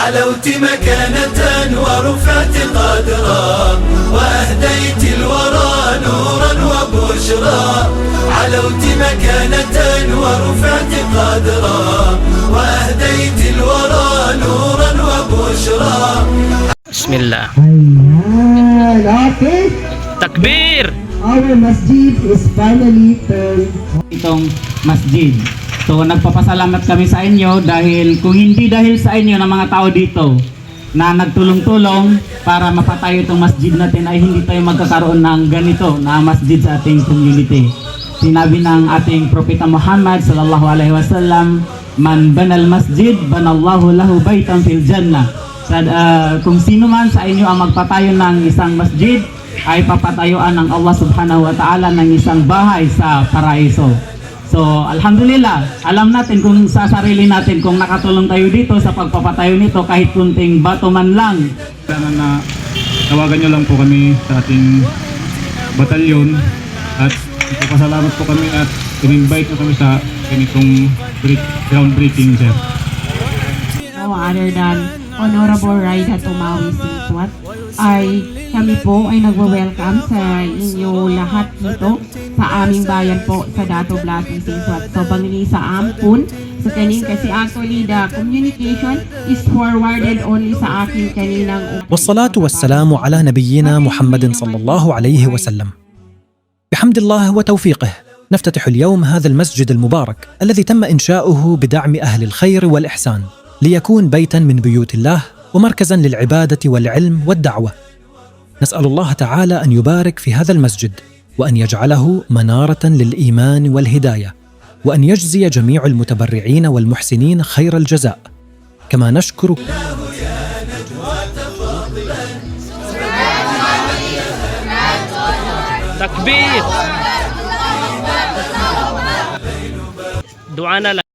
علوت مكانة ورفعت قدرا وأهديت الورى نورا وبشرى علوت مكانة ورفعت قدرا وأهديت الورى نورا وبشرى. Bismillah. Ayan, okay. Takbir! Our masjid is finally turned. Itong masjid. So nagpapasalamat kami sa inyo dahil kung hindi dahil sa inyo ng mga tao dito na nagtulong-tulong para mapatayo itong masjid natin ay hindi tayo magkakaroon ng ganito na masjid sa ating community. Sinabi ng ating Propeta Muhammad sallallahu alaihi wasallam, "Man banal masjid, banallahu lahu baitan fil jannah." Kung sino man sa inyo ang magpatayo ng isang masjid ay papatayuan ng Allah subhanahu wa ta'ala ng isang bahay sa paraiso. So, alhamdulillah, alam natin kung sa sarili natin kung nakatulong tayo dito sa pagpapatayo nito kahit kunting bato man lang. Sana na tawagan nyo lang po kami sa ating batalyon at ipapasalamat po kami at in-invite nyo kami sa ganitong groundbreaking, sir. No other than Honorable Raida Tumawi Singsuat ay kami po ay nagwe-welcome sa inyo lahat dito sa aming bayan po sa Dato Blasing Singsuat. So bangli sa ampun sa kanin kasi actually the communication is forwarded only sa aking kaninang والصلاة والسلام على نبينا محمد صلى الله عليه وسلم. بحمد الله وتوفيقه نفتتح اليوم هذا المسجد المبارك الذي تم إنشاؤه بدعم أهل الخير والإحسان ليكون بيتاً من بيوت الله ومركزاً للعبادة والعلم والدعوة. نسأل الله تعالى أن يبارك في هذا المسجد وأن يجعله منارة للإيمان والهداية وأن يجزي جميع المتبرعين والمحسنين خير الجزاء كما نشكر Takbir! Dua na lang.